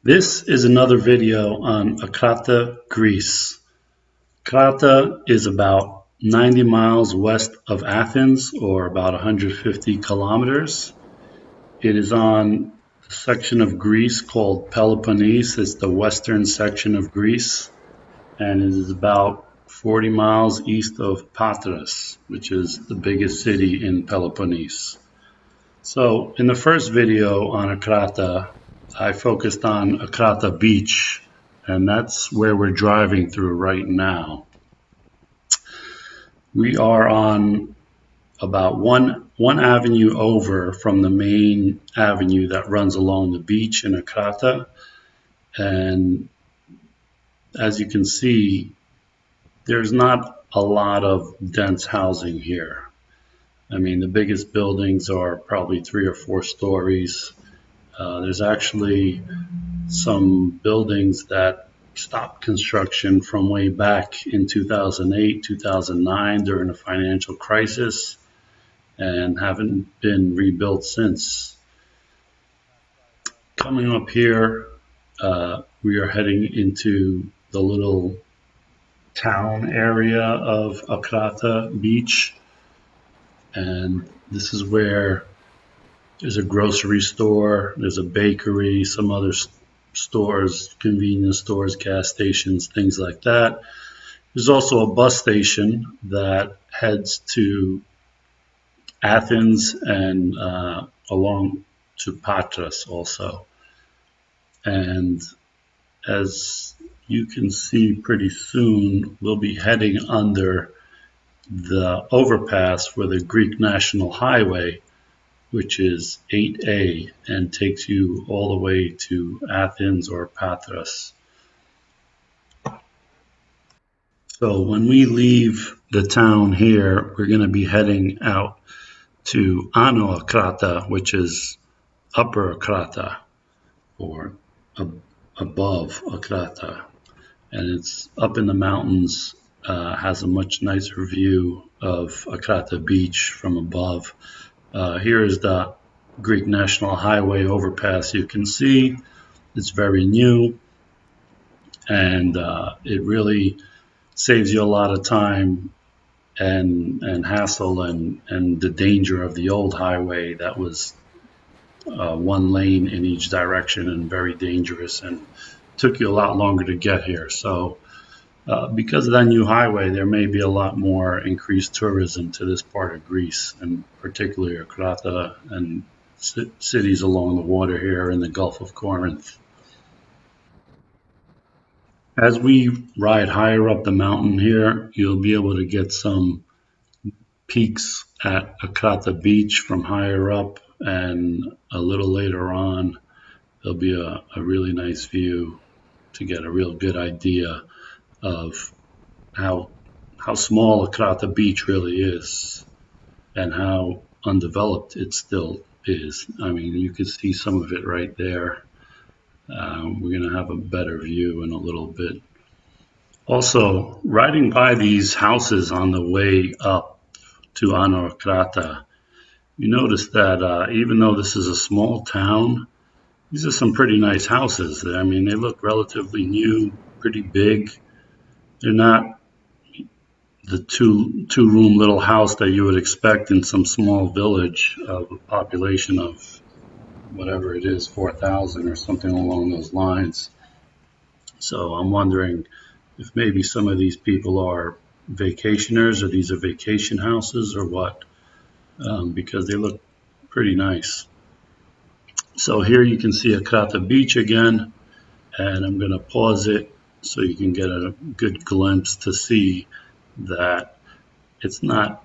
This is another video on Akrata, Greece. Akrata is about 90 miles west of Athens, or about 150 kilometers. It is on a section of Greece called Peloponnese. It's the western section of Greece, and it is about 40 miles east of Patras, which is the biggest city in Peloponnese. So in the first video on Akrata, I focused on Akrata Beach, and that's where we're driving through right now. We are on about one avenue over from the main avenue that runs along the beach in Akrata, and as you can see, there's not a lot of dense housing here. I mean, the biggest buildings are probably 3 or 4 stories. There's actually some buildings that stopped construction from way back in 2008, 2009 during the financial crisis and haven't been rebuilt since. Coming up here, we are heading into the little town area of Akrata Beach, and this is where there's a grocery store, there's a bakery, some other stores, convenience stores, gas stations, things like that. There's also a bus station that heads to Athens and along to Patras also. And as you can see, pretty soon we'll be heading under the overpass for the Greek National Highway, which is 8A, and takes you all the way to Athens or Patras. So when we leave the town here, we're going to be heading out to Ano Akrata, which is Upper Akrata, or above Akrata. And it's up in the mountains, has a much nicer view of Akrata Beach from above. Here is the Greek National Highway overpass. You can see it's very new, and it really saves you a lot of time and hassle and the danger of the old highway that was one lane in each direction and very dangerous and took you a lot longer to get here. So because of that new highway, there may be a lot more increased tourism to this part of Greece, and particularly Akrata and cities along the water here in the Gulf of Corinth. As we ride higher up the mountain here, you'll be able to get some peaks at Akrata Beach from higher up, and a little later on, there'll be a really nice view to get a real good idea of how small Akrata Beach really is and how undeveloped it still is. I mean, you can see some of it right there. We're going to have a better view in a little bit. Also, riding by these houses on the way up to Ano Akrata, you notice that even though this is a small town, these are some pretty nice houses. I mean, they look relatively new, pretty big. They're not the two-room little house that you would expect in some small village of a population of whatever it is, 4,000 or something along those lines. So I'm wondering if maybe some of these people are vacationers, or these are vacation houses, or what, because they look pretty nice. So here you can see Akrata Beach again, and I'm going to pause it so you can get a good glimpse to see that it's not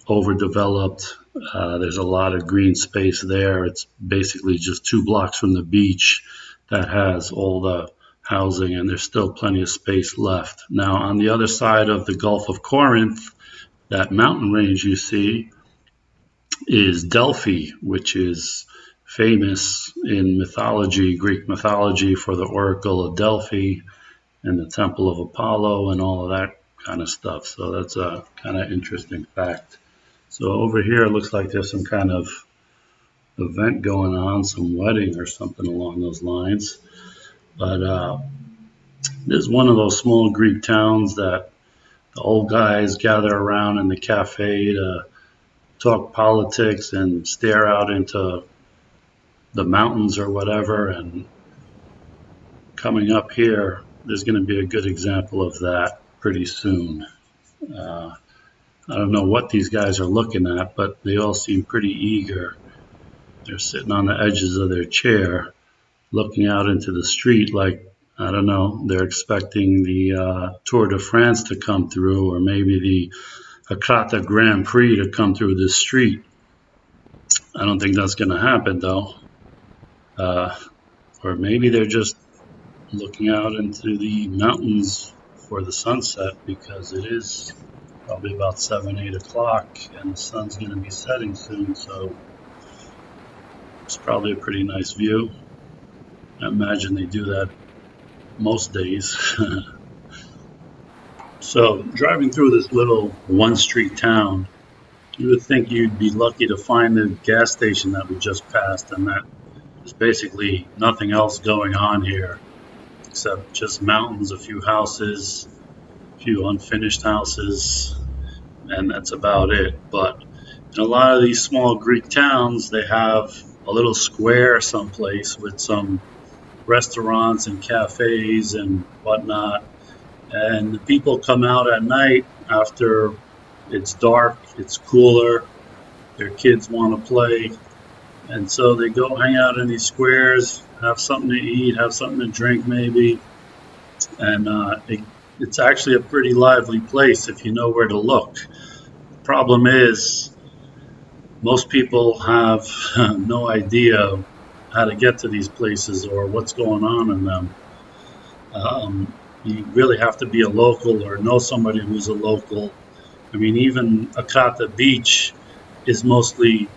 overdeveloped. There's a lot of green space there. It's basically just 2 blocks from the beach that has all the housing, and there's still plenty of space left. Now, on the other side of the Gulf of Corinth, that mountain range you see is Delphi, which is famous in mythology, Greek mythology, for the Oracle of Delphi and the Temple of Apollo and all of that kind of stuff. So that's a kind of interesting fact. So over here, it looks like there's some kind of event going on, some wedding or something along those lines. But this is one of those small Greek towns that the old guys gather around in the cafe to talk politics and stare out into the mountains or whatever. And coming up here, there's going to be a good example of that pretty soon. Uh, I don't know what these guys are looking at, but they all seem pretty eager. They're sitting on the edges of their chair, looking out into the street like, I don't know, they're expecting the Tour de France to come through, or maybe the Akrata Grand Prix to come through this street. I don't think that's going to happen, though. Uh, or maybe they're just looking out into the mountains for the sunset because it is probably about 7, 8 o'clock and the sun's going to be setting soon. So it's probably a pretty nice view. I imagine they do that most days. So driving through this little one street town, you would think you'd be lucky to find the gas station that we just passed, and that there's basically nothing else going on here except just mountains, a few houses, a few unfinished houses, and that's about it. But in a lot of these small Greek towns, they have a little square someplace with some restaurants and cafes and whatnot. And the people come out at night after it's dark, it's cooler, their kids want to play. And so they go hang out in these squares, have something to eat, have something to drink maybe. And it's actually a pretty lively place if you know where to look. The problem is, most people have no idea how to get to these places or what's going on in them. You really have to be a local or know somebody who's a local. I mean, even Akrata Beach is mostly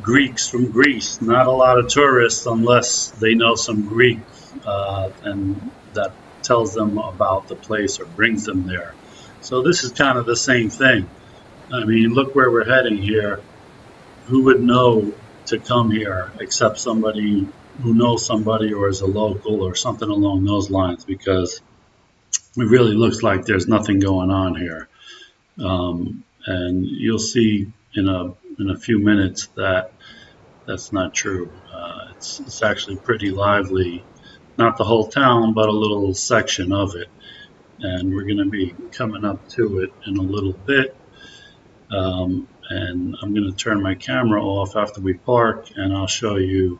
Greeks from Greece, not a lot of tourists unless they know some Greek and that tells them about the place or brings them there. So this is kind of the same thing. I mean, look where we're heading here. Who would know to come here except somebody who knows somebody or is a local or something along those lines, because it really looks like there's nothing going on here. And you'll see in a few minutes that that's not true. It's actually pretty lively, not the whole town, but a little section of it. And we're going to be coming up to it in a little bit. And I'm going to turn my camera off after we park, and I'll show you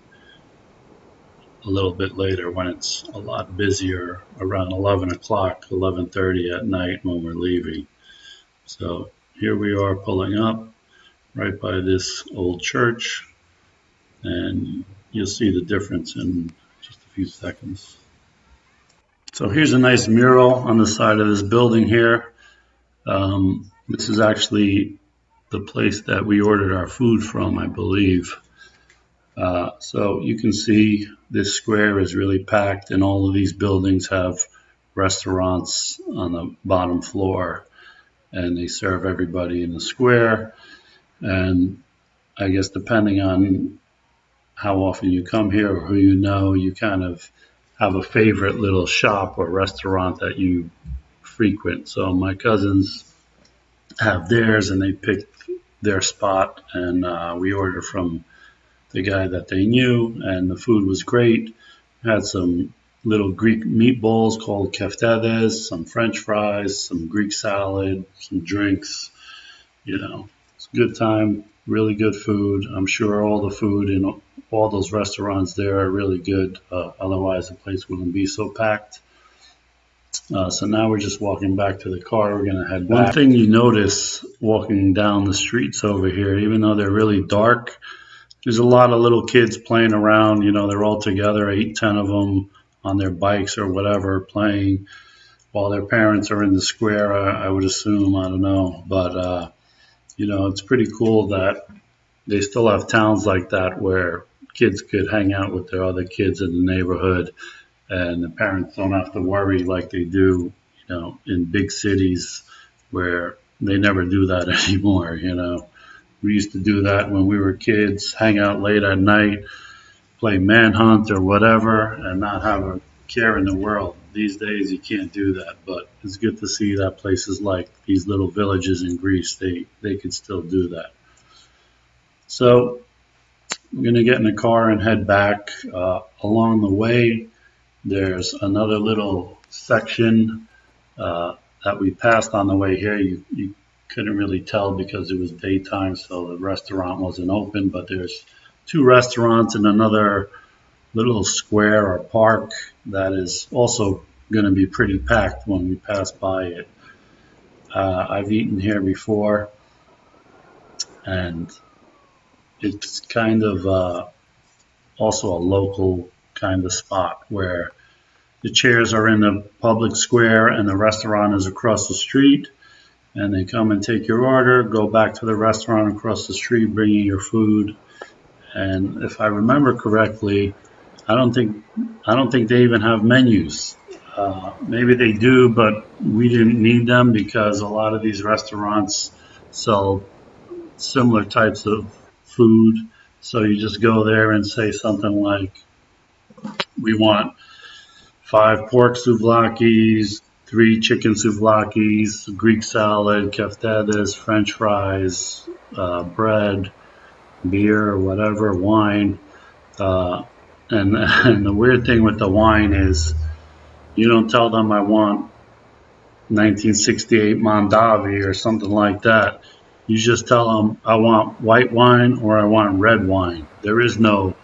a little bit later when it's a lot busier, around 11 o'clock, 11:30 at night when we're leaving. So here we are pulling up right by this old church, and you'll see the difference in just a few seconds. So here's a nice mural on the side of this building here. This is actually the place that we ordered our food from, I believe. So you can see this square is really packed, and all of these buildings have restaurants on the bottom floor, and they serve everybody in the square. And I guess depending on how often you come here or who you know, you kind of have a favorite little shop or restaurant that you frequent. So my cousins have theirs, and they picked their spot, and we ordered from the guy that they knew, and the food was great. Had some little Greek meatballs called keftades, some French fries, some Greek salad, some drinks. It's a good time, really good food. I'm sure all the food in all those restaurants there are really good. Otherwise, the place wouldn't be so packed. So now we're just walking back to the car. We're going to head back. One thing you notice walking down the streets over here, even though they're really dark, there's a lot of little kids playing around. They're all together, 8, 10 of them on their bikes or whatever, playing while their parents are in the square, I would assume. I don't know. But, it's pretty cool that they still have towns like that where kids could hang out with their other kids in the neighborhood, and the parents don't have to worry like they do, in big cities where they never do that anymore. We used to do that when we were kids, hang out late at night, play manhunt or whatever, and not have a care in the world. These days you can't do that, but it's good to see that places like these little villages in Greece, they could still do that. So I'm going to get in the car and head back. Along the way, there's another little section uh, that we passed on the way here. You couldn't really tell because it was daytime, so the restaurant wasn't open, but there's two restaurants and another little square or park that is also going to be pretty packed when we pass by it. I've eaten here before, and it's kind of also a local kind of spot where the chairs are in the public square and the restaurant is across the street. And they come and take your order, go back to the restaurant across the street, bring you your food. And if I remember correctly, I don't think I don't think they even have menus. Maybe they do, but we didn't need them because a lot of these restaurants sell similar types of food. So you just go there and say something like, "We want 5 pork souvlakis, 3 chicken souvlakis, Greek salad, keftedes, French fries, bread, beer, or whatever, wine." Uh, and the weird thing with the wine is you don't tell them I want 1968 Mondavi or something like that. You just tell them I want white wine or I want red wine. There is no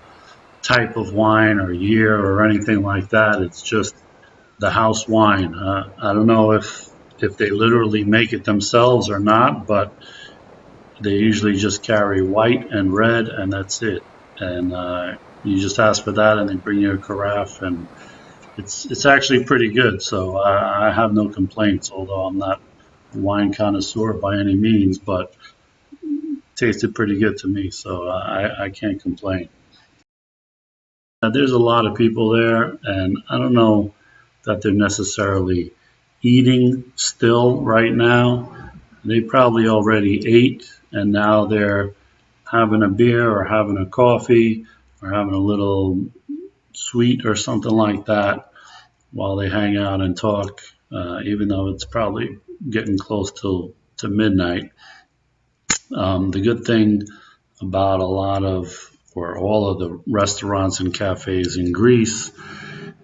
type of wine or year or anything like that. It's just the house wine. I don't know if they literally make it themselves or not, but they usually just carry white and red, and that's it. And you just ask for that, and they bring you a carafe, and it's actually pretty good. So I have no complaints, although I'm not a wine connoisseur by any means, but it tasted pretty good to me, so I can't complain. There's a lot of people there, and I don't know that they're necessarily eating still right now. They probably already ate, and now they're having a beer or having a coffee or having a little sweet or something like that while they hang out and talk, even though it's probably getting close to midnight. The good thing about a lot of or all of the restaurants and cafes in Greece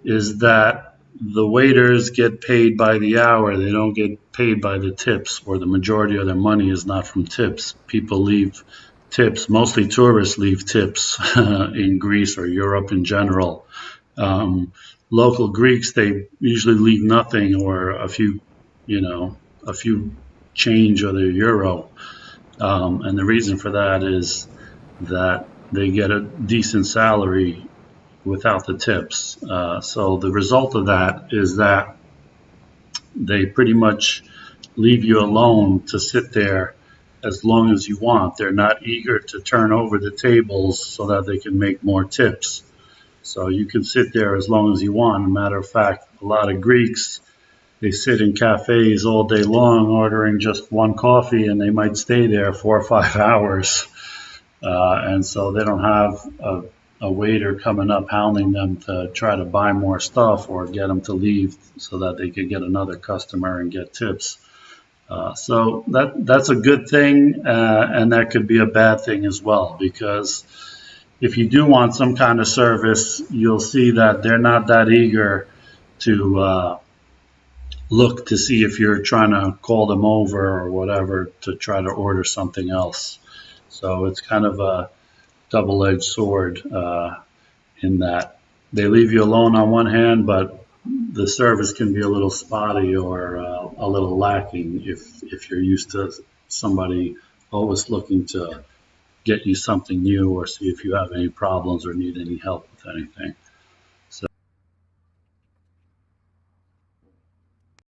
is that the waiters get paid by the hour. They don't get paid by the tips, or the majority of their money is not from tips. People leave tips, mostly tourists leave tips in Greece or Europe in general. Um, Local Greeks, they usually leave nothing or a few change of their euro. And the reason for that is that they get a decent salary without the tips. So the result of that is that they pretty much leave you alone to sit there as long as you want. They're not eager to turn over the tables so that they can make more tips. So you can sit there as long as you want. As a matter of fact, a lot of Greeks, they sit in cafes all day long ordering just one coffee, and they might stay there 4 or 5 hours. And so they don't have a waiter coming up hounding them to try to buy more stuff or get them to leave so that they could get another customer and get tips. So that's a good thing, and that could be a bad thing as well, because if you do want some kind of service, you'll see that they're not that eager to look to see if you're trying to call them over or whatever to try to order something else. So it's kind of a double-edged sword in that they leave you alone on one hand, but the service can be a little spotty or a little lacking if you're used to somebody always looking to get you something new or see if you have any problems or need any help with anything.